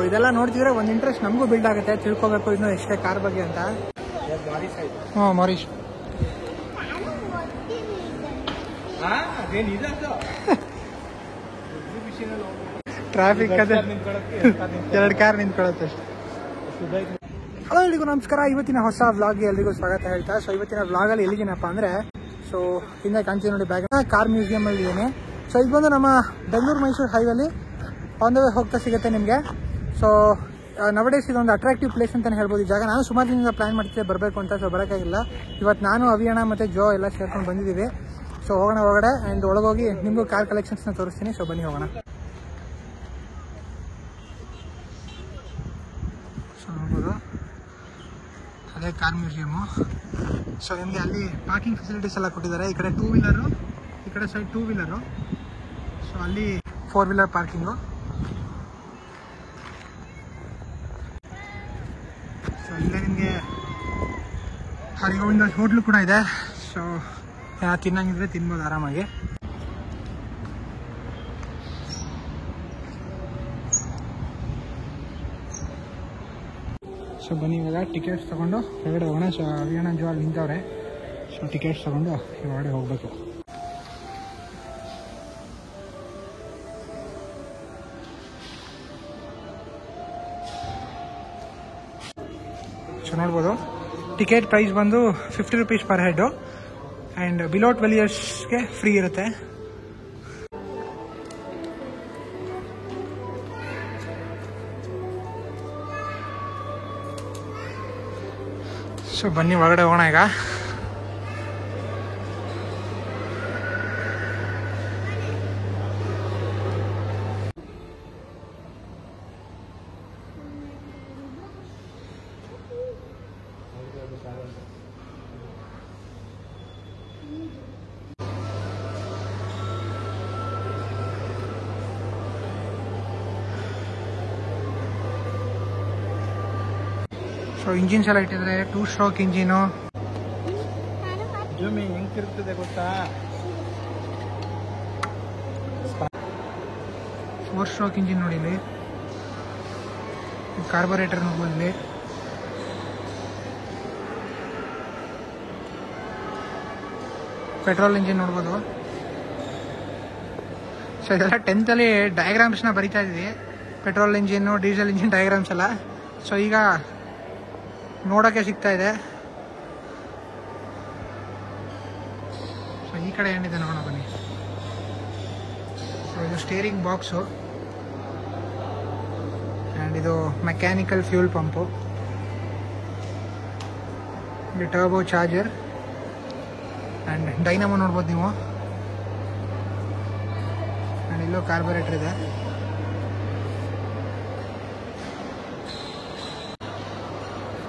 ಇದೆಲ್ಲ ನೋಡ್ತಿದ್ರೆ ಒಂದು ಇಂಟ್ರೆಸ್ಟ್ ನಮಗೂ ಬಿಲ್ಡ್ ಆಗುತ್ತೆ, ತಿಳ್ಕೊಬೇಕು ಇನ್ನೂ ಎಷ್ಟೇ ಕಾರ್ ಬಗ್ಗೆ ಅಂತ. ಹಾಂ ಮಾರೀಶ್ ಟ್ರಾಫಿಕ್ ಅದೇ 2 ಕಾರ್ ನಿಂತ್ಕೊಳ್ಳುತ್ತೆ ಅಷ್ಟೇ. ಹಲೋ ಎಲ್ರಿಗೂ ನಮಸ್ಕಾರ. ಇವತ್ತಿನ ಹೊಸ ವ್ಲಾಗ್ಗೆ ಎಲ್ರಿಗೂ ಸ್ವಾಗತ ಹೇಳ್ತಾ. ಸೊ ಇವತ್ತಿನ ವ್ಲಾಗಲ್ಲಿ ಎಲ್ಲಿದ್ದೀನಪ್ಪ ಅಂದರೆ, ಸೊ ಹಿಂದೆ ಕಾಣ್ತೀವಿ ನೋಡಿ ಬ್ಯಾಗ್, ಕಾರ್ ಮ್ಯೂಸಿಯಮ್ ಅಲ್ಲಿ ಇದ್ದೀನಿ. ಸೊ ಇದು ಬಂದು ನಮ್ಮ ಬೆಂಗಳೂರು ಮೈಸೂರು ಹೈವೇಲಿ ಆನ್ ದ ವೇ ಹೋಗ್ತಾ ಸಿಗುತ್ತೆ ನಿಮಗೆ. ಸೊ ನವಡೇಸ್ ಇದೊಂದು ಅಟ್ರಾಕ್ಟಿವ್ ಪ್ಲೇಸ್ ಅಂತಲೇ ಹೇಳ್ಬೋದು ಈ ಜಾಗ. ನಾನು ಸುಮಾರು ದಿನದಿಂದ ಪ್ಲಾನ್ ಮಾಡ್ತಿದ್ದೆ ಬರಬೇಕು ಅಂತ, ಸೊ ಬರೋಕ್ಕಾಗಿಲ್ಲ. ಇವತ್ತು ನಾನು ಅವಿಯಣ್ಣ ಮತ್ತು ಜೋ ಎಲ್ಲ ಸೇರ್ಕೊಂಡು ಬಂದಿದ್ದೀವಿ. ಸೊ ಹೋಗೋಣ ಒಳಗಡೆ, ಆ್ಯಂಡ್ ಒಳಗೋಗಿ ನಿಮಗೂ ಕಾರ್ ಕಲೆಕ್ಷನ್ಸ್ನ ತೋರಿಸ್ತೀನಿ. ಸೊ ಬನ್ನಿ ಹೋಗೋಣ. ಸೊ ನೋಡ್ಬೋದು ಅದೇ ಕಾರ್ ಮ್ಯೂಸಿಯಮ್ಮು. ಸೊ ನಿಮಗೆ ಅಲ್ಲಿ ಪಾರ್ಕಿಂಗ್ ಫೆಸಿಲಿಟೀಸ್ ಎಲ್ಲ ಕೊಟ್ಟಿದ್ದಾರೆ. ಈ ಕಡೆ 2 ವೀಲರು, ಈ ಕಡೆ ಸೈಡ್ 2 ವೀಲರು. ಸೊ ಅಲ್ಲಿ 4 ವೀಲರ್ ಪಾರ್ಕಿಂಗು. ಸೊ ಇಲ್ಲೇ ನಿಮಗೆ ಹರಿಗೋವಿಂದ ಹೋಟ್ಲು ಕೂಡ ಇದೆ. ಸೊ ತಿನ್ನಂಗಿದ್ರೆ ತಿನ್ಬೋದು ಆರಾಮಾಗಿ. ಸೊ ಬನ್ನಿ ಇವಾಗ ಟಿಕೆಟ್ಸ್ ತೊಗೊಂಡು ಹೊರಗಡೆ ಹೋಗೋಣ. ಸೊ ಅವಿಯಣ್ಣ ಜೋ ಅಲ್ಲಿ ನಿಂತವ್ರೆ. ಸೊ ಟಿಕೆಟ್ಸ್ ತೊಗೊಂಡು ಹೊರಗಡೆ ಹೋಗಬೇಕು. ಸೊ ನೋಡ್ಬೋದು ಟಿಕೆಟ್ ಪ್ರೈಸ್ ಬಂದು 50 rupees per head, and below 12 yearsಗೆ ಫ್ರೀ ಇರುತ್ತೆ. ಸೊ ಬನ್ನಿ ಒಳಗಡೆ ಹೋಗೋಣ ಈಗ. ಸೊ ಇಂಜಿನ್ಸ್ ಎಲ್ಲ ಇಟ್ಟಿದ್ರೆ 2 stroke ಇಂಜಿನು. ಹೆಂಗ್ ತಿರುಗ್ತದೆ ಗೊತ್ತಾ? 4 stroke ಇಂಜಿನ್ ನೋಡಿ. ಇಲ್ಲಿ ಕಾರ್ಬೊರೇಟರ್ ನೋಡ್ಬೋದು. ಇಲ್ಲಿ ಪೆಟ್ರೋಲ್ ಇಂಜಿನ್ ನೋಡ್ಬೋದು. ಸೊ ಇದೆಲ್ಲ 10th ಅಲ್ಲಿ ಡಯಾಗ್ರಾಮ್ಸ್ನ ಬರಿತಾ ಇದ್ವಿ, petrol engine diesel engine diagrams ಎಲ್ಲ. ಸೊ ಈಗ ನೋಡೋಕ್ಕೆ ಸಿಗ್ತಾ ಇದೆ. ಸೊ ಈ ಕಡೆ ಏನಿದೆ ನೋಡೋಣ ಬನ್ನಿ. ಸೊ ಇದು ಸ್ಟೇರಿಂಗ್ ಬಾಕ್ಸು, ಆ್ಯಂಡ್ ಇದು ಮೆಕ್ಯಾನಿಕಲ್ ಫ್ಯೂಲ್ ಪಂಪು. ಇದು ಟರ್ಬೋ ಚಾರ್ಜರ್ ಆ್ಯಂಡ್ ಡೈನಮೋ ನೋಡ್ಬೋದು ನೀವು. ಆ್ಯಂಡ್ ಇಲ್ಲೂ ಕಾರ್ಬೊರೇಟರ್ ಇದೆ.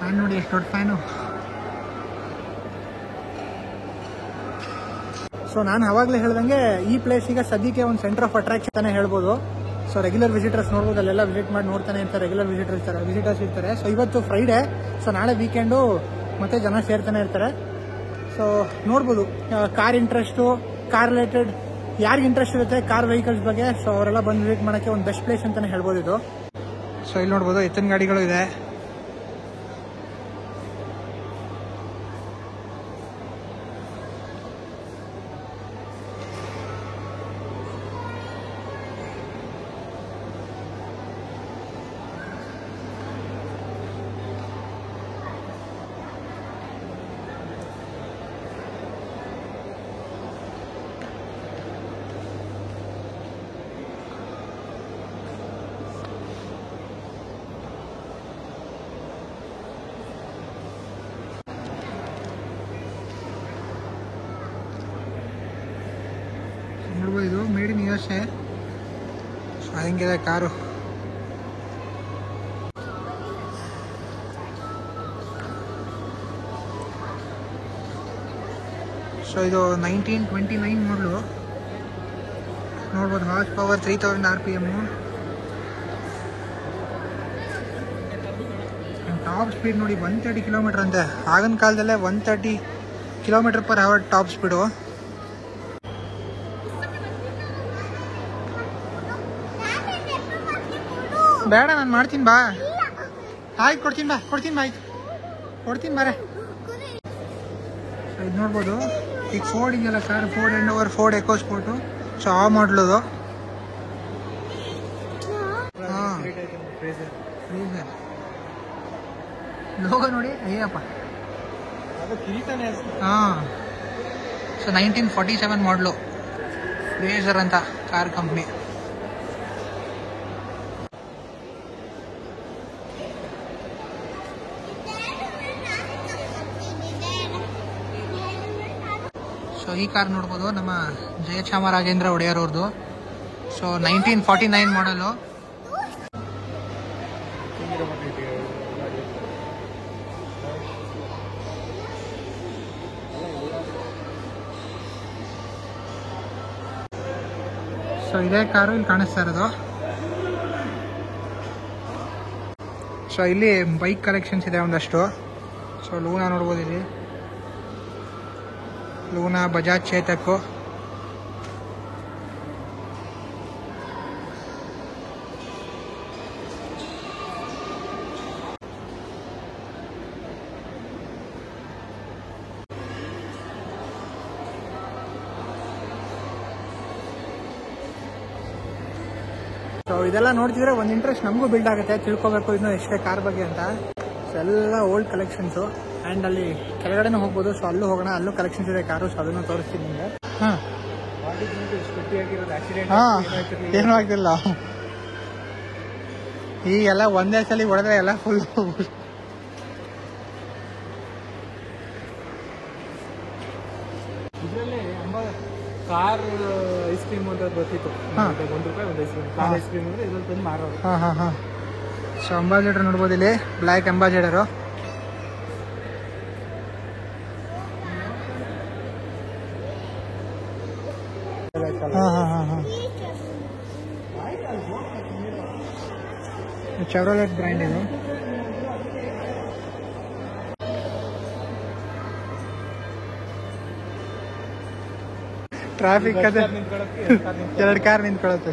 ಫ್ಯಾನ್ ನೋಡಿ ಎಷ್ಟು ದೊಡ್ಡ ಫ್ಯಾನು. ಸೊ ನಾನು ಅವಾಗಲೇ ಹೇಳ್ದಂಗೆ ಈ ಪ್ಲೇಸ್ ಈಗ ಸದ್ಯಕ್ಕೆ ಒಂದು ಸೆಂಟರ್ ಆಫ್ ಅಟ್ರಾಕ್ಷನ್ ಅಂತಾನೆ ಹೇಳ್ಬೋದು. ಸೊ ರೆಗ್ಯುಲರ್ ವಿಸಿಟರ್ಸ್ ನೋಡ್ಬೋದು, ಅಲ್ಲೆಲ್ಲ ವಿಸಿಟ್ ಮಾಡಿ ನೋಡ್ತಾನೆ ಇರ್ತಾರೆ. ರೆಗ್ಯುಲರ್ ವಿಸಿಟರ್ಸ್ ಇರ್ತಾರೆ. ಸೊ ಇವತ್ತು ಫ್ರೈಡೇ, ಸೊ ನಾಳೆ ವೀಕೆಂಡು ಮತ್ತೆ ಜನ ಸೇರ್ತಾನೆ ಇರ್ತಾರೆ. ಸೊ ನೋಡ್ಬೋದು ಕಾರ್ ಇಂಟ್ರೆಸ್ಟು, ಕಾರ್ ರಿಲೇಟೆಡ್ ಯಾರಿಗೆ ಇಂಟ್ರೆಸ್ಟ್ ಇರುತ್ತೆ ಕಾರ್ ವೆಹಿಕಲ್ಸ್ ಬಗ್ಗೆ, ಸೊ ಅವರೆಲ್ಲ ಬಂದು ವಿಸಿಟ್ ಮಾಡೋಕ್ಕೆ ಒಂದು ಬೆಸ್ಟ್ ಪ್ಲೇಸ್ ಅಂತಾನೆ ಹೇಳ್ಬೋದು ಇದು. ಸೊ ಇಲ್ಲಿ ನೋಡ್ಬೋದು ಎತ್ತಿನ ಗಾಡಿಗಳು ಇದೆ. ನೋಡ್ಬೋದು ಇದು ಮೇಡ್ ಇನ್ USA. ಸೊ ಹೆಂಗಿದೆ ಕಾರು. ಸೊ ಇದು 1929 ಮಾಡಲು. ನೋಡ್ಬೋದು horse power 3000 RPM. Top speed ನೋಡಿ 130 ಕಿಲೋಮೀಟರ್ ಅಂತೆ. ಆಗಿನ ಕಾಲದಲ್ಲೇ 130 km/h ಟಾಪ್ ಸ್ಪೀಡು. ಬೇಡ ನಾನು ಮಾಡ್ತೀನಿ ಬಾ. ಆಯ್ತು ಕೊಡ್ತೀನಿ ಬಾ ಆಯ್ತು ಕೊಡ್ತೀನಿ ಬಾರೆ. ಇದು ನೋಡ್ಬೋದು ಈಗ ಫೋರ್ಡ್ ಇದೆಯಲ್ಲ ಸರ್, Ford Endeavour, Ford EcoSport. So ಆ ಮಾಡ್ಲದು. ಹಾಂ ಲೋಗೋ ನೋಡಿ ಅಯ್ಯಪ್ಪ. ಹಾಂ ಸೊ 1947 ಮಾಡಲು ಫ್ರೇಜರ್ ಅಂತ ಕಾರ್ ಕಂಪ್ನಿ. ಸೊ ಈ ಕಾರ್ ನೋಡ್ಬೋದು ನಮ್ಮ ಜಯಚಾಮರಾಜೇಂದ್ರ ಒಡೆಯರ್ ಅವ್ರದ್ದು. ಸೊ 1949 ಮಾಡಲು. ಸೊ ಇದೇ ಕಾರು ಇಲ್ಲಿ ಕಾಣಿಸ್ತಾ ಇರೋದು. ಸೊ ಇಲ್ಲಿ ಬೈಕ್ ಕಲೆಕ್ಷನ್ಸ್ ಇದೆ ಒಂದಷ್ಟು. ಸೊ ಲೂನಾ ನೋಡ್ಬೋದು ಇಲ್ಲಿ, ಲೂನಾ, ಬಜಾಜ್ ಚೇತಕ್. ಸೊ ಇದೆಲ್ಲ ನೋಡ್ತಿದ್ರೆ ಒಂದು ಇಂಟ್ರೆಸ್ಟ್ ನಮಗೂ ಬಿಲ್ಡ್ ಆಗುತ್ತೆ, ತಿಳ್ಕೊಬೇಕು ಇನ್ನೂ ಎಷ್ಟೇ ಕಾರ್ ಬಗ್ಗೆ ಅಂತ. ಸೊ ಎಲ್ಲ ಓಲ್ಡ್ ಕಲೆಕ್ಷನ್ಸು. ಆ್ಯಂಡ್ ಅಲ್ಲಿ ಕೆಳಗಡೆನೂ ಹೋಗ್ಬೋದು. ಸೊ ಅಲ್ಲೂ ಹೋಗೋಣ, ಅಲ್ಲೂ ಕಲೆಕ್ಷನ್ಸ್ ಇದೆ ಕಾರು. ಸೊ ಅದನ್ನು ತೋರಿಸ್ತೀನಿ ನಿಮಗೆ. ಹಾಂ ಏನೂ ಆಗ್ತಿಲ್ಲ. ಈಗೆಲ್ಲ ಒಂದೇ ಸಲ ಹೊಡೆದ್ರೆ ಎಲ್ಲ ಫುಲ್ ಇದರಲ್ಲಿ ಕಾರ್ ಐಸ್ ಕ್ರೀಮ್ ಅಂತ ಬರ್ತಿತ್ತು. ₹1 ಒಂದು ice cream, car ice cream ಅಂದರೆ ಇದ್ರಲ್ಲಿ ತಂದು ಮಾರೋದು. ಹಾಂ. ಸೊ ಅಂಬಾಸಿಡರ್ ನೋಡ್ಬೋದು ಇಲ್ಲಿ, ಬ್ಲ್ಯಾಕ್ ಅಂಬಾಸಿಡರು. ಹಾಂ ಚೆವ್ರೋಲೆಟ್ ಬ್ರ್ಯಾಂಡ್ ಇದು. ಟ್ರಾಫಿಕ್ ಅದೇ 2 ಕಾರ್ ನಿಂತ್ಕೊಳ್ಳುತ್ತೆ.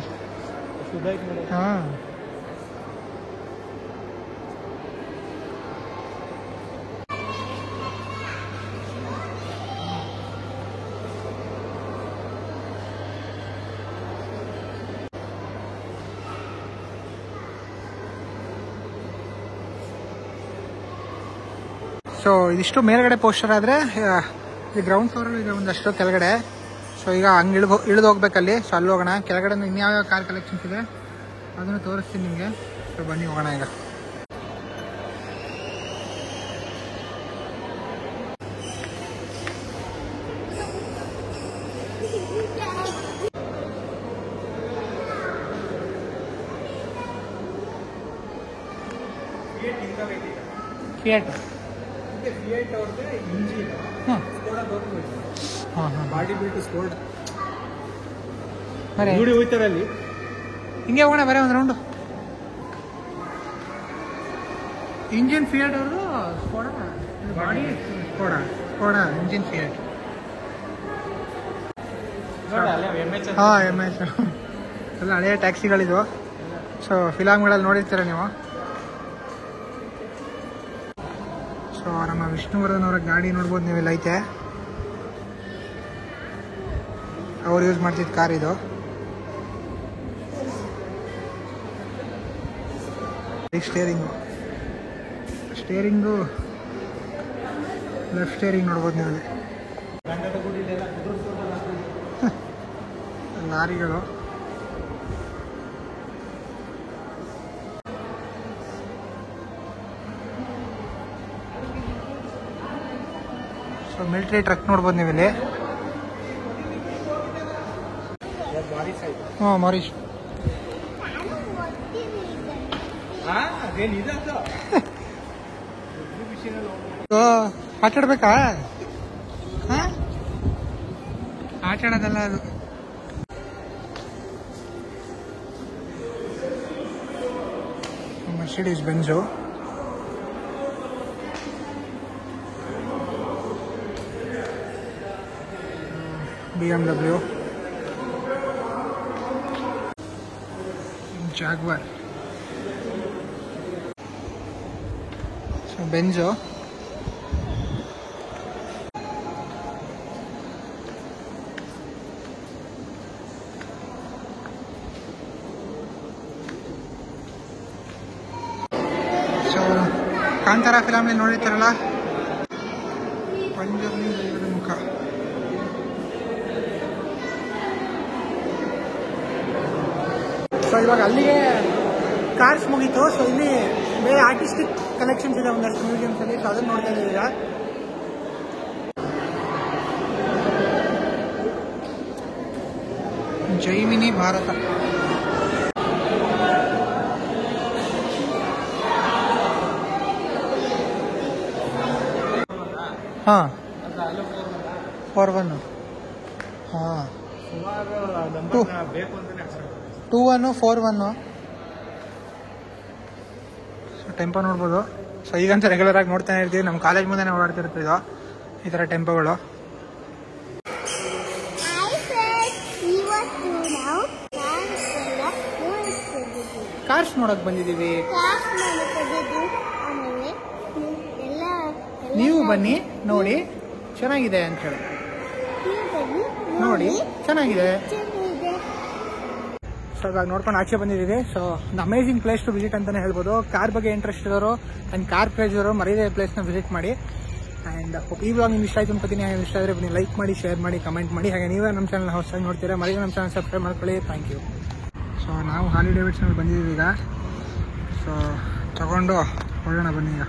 ಹಾಂ ಸೊ ಇದಿಷ್ಟು ಮೇಲ್ಗಡೆ ಪೋಸ್ಟರ್ ಆದರೆ ಈ ಗ್ರೌಂಡ್ ಫ್ಲೋರಲ್ಲಿ ಇದೆ ಒಂದಷ್ಟು ಕೆಳಗಡೆ. ಸೊ ಈಗ ಹಂಗೆ ಇಳಿದು ಹೋಗ್ಬೇಕಲ್ಲಿ. ಸೊ ಅಲ್ಲಿ ಹೋಗೋಣ. ಕೆಳಗಡೆ ಇನ್ಯಾವ ಕಾರ್ ಕಲೆಕ್ಷನ್ಸ್ ಇದೆ ಅದನ್ನು ತೋರಿಸ್ತೀನಿ ನಿಮಗೆ. ಸೊ ಬನ್ನಿ ಹೋಗೋಣ ಈಗ. ಫಿಯಟ್ ಅವ್ರದ್ದು ಇಂಜಿನ್ ಬಾಡಿ ಬಿಲ್ಟ್ ಸ್ಕೋಡ ನೋಡಿ ಹೋಯ್ತಾರೆ ಅಲ್ಲಿ. ಹಿಂಗೆ ಹೋಗೋಣ ಬರೀ ಒಂದು ರೌಂಡು. ಇಂಜಿನ್ ಫಿಯಟ್ ಅವ್ರದ್ದು Skoda, body Skoda engine fiat. ಹಾಂ MS ಎಲ್ಲ ಹಳೆಯ ಟ್ಯಾಕ್ಸಿಗಳಿದು. ಸೊ ಫಿಲಾಮ್ಗಳಲ್ಲಿ ನೋಡಿರ್ತೀರ ನೀವು. ಸೊ ನಮ್ಮ ವಿಷ್ಣುವರ್ಧನ್ ಅವರ ಗಾಡಿ ನೋಡ್ಬೋದು ನೀವು, ಇಲ್ಲಿ ಐತೆ. ಅವ್ರು ಯೂಸ್ ಮಾಡ್ತಿದ್ದ ಕಾರ್ ಇದು. ಸ್ಟೇರಿಂಗು ಲೆಫ್ಟ್ ಸ್ಟೇರಿಂಗ್ ನೋಡ್ಬೋದು ನೀವು. ಲಾರಿಗಳು. ಸೊ ಮಿಲಿಟರಿ ಟ್ರಕ್ ನೋಡ್ಬೋದು ನೀವು ಇಲ್ಲಿ. ಹಾಂ ಮಾರೀಶ್ ಆಟ ಆಡ್ಬೇಕಾ? ಹಾಂ ಆಟ ಆಡೋದಲ್ಲ ಅದು. Mercedes Benz. BMW, Jaguar. So Benz so Kantara ಫಿಲಮ್ಲಿ ನೋಡಿರ್ತಾರಲ್ಲ ಪಂಜರ್ನಿ ದೈವದ ಮುಖ. ಸೊ ಇವಾಗ ಅಲ್ಲಿಗೆ ಕಾರ್ಸ್ ಮುಗೀತು. ಸೊ ಇಲ್ಲಿ ಬೇರೆ ಆರ್ಟಿಸ್ಟಿಕ್ ಕಲೆಕ್ಷನ್ಸ್ ಇದೆ ಒಂದಷ್ಟು ಮ್ಯೂಸಿಯಮ್ಸ್ ಅಲ್ಲಿ. ಸೊ ಅದನ್ನ ನೋಡ್ತಾ ಇದ್ದೀವಿ ಈಗ. ಜೈಮಿನಿ ಭಾರತ. ಹಾಂ 4-1. ಹಾಂ 2-1 4-1. ಸೊ ಟೆಂಪೋ ನೋಡ್ಬೋದು. ಸೊ ಈಗಂತೂ ರೆಗ್ಯುಲರ್ ಆಗಿ ನೋಡ್ತಾನೆ ಇರ್ತೀವಿ. ನಮ್ಮ ಕಾಲೇಜ್ ಮುಂದೆ ಓಡಾಡ್ತಿರ್ತೀವಿ ಈ ಥರ ಟೆಂಪೋಗಳು. ಕಾರ್ಸ್ ನೋಡಕ್ ಬಂದಿದ್ದೀವಿ. ನೀವು ಬನ್ನಿ ನೋಡಿ ಚೆನ್ನಾಗಿದೆ ಅಂತ ಹೇಳಿ. ನೋಡಿ ಚೆನ್ನಾಗಿದೆ. ಸೊ ಇವಾಗ ನೋಡ್ಕೊಂಡು ಆಚೆ ಬಂದಿದ್ದೀವಿ. ಸೊ ಒಂದು ಅಮೇಜಿಂಗ್ ಪ್ಲೇಸ್ ಟು ವಿಸಿಟ್ ಅಂತಾನೆ ಹೇಳ್ಬೋದು. ಕಾರ್ ಬಗ್ಗೆ ಇಂಟ್ರೆಸ್ಟ್ ಇರೋರು ಆ್ಯಂಡ್ ಕಾರ್ ಕ್ರೇಜ್ ಇರೋರು ಮರೀದೇ ಪ್ಲೇಸ್ನ ವಿಸಿಟ್ ಮಾಡಿ. ಆ್ಯಂಡ್ ಈ ವ್ಲಾಗ್ ನಿಮ್ಗೆ ಇಷ್ಟ ಆಯ್ತು ಅನ್ಕೋತೀನಿ. ಹಾಗೆ ಇಷ್ಟ ಆದರೆ ಬನ್ನಿ ಲೈಕ್ ಮಾಡಿ, ಶೇರ್ ಮಾಡಿ, ಕಮೆಂಟ್ ಮಾಡಿ. ಹಾಗೆ ನೀವೇ ನಮ್ಮ ಚಾನಲ್ನ ಹೊಸದಾಗಿ ನೋಡ್ತೀರಾ ಮರೀದೇ ನಮ್ಮ ಚಾನಲ್ ಸಬ್ಸ್ಕ್ರೈಬ್ ಮಾಡ್ಕೊಳ್ಳಿ. Thank you. ಸೊ ನಾವು ಹಾಲಿ ಡೇವಿಡ್ಸನ್ನಲ್ಲಿ ಬಂದಿದ್ದೀವಿ ಈಗ. ಸೊ ತಗೊಂಡು ಹೊರಡೋಣ ಬನ್ನಿ ಈಗ.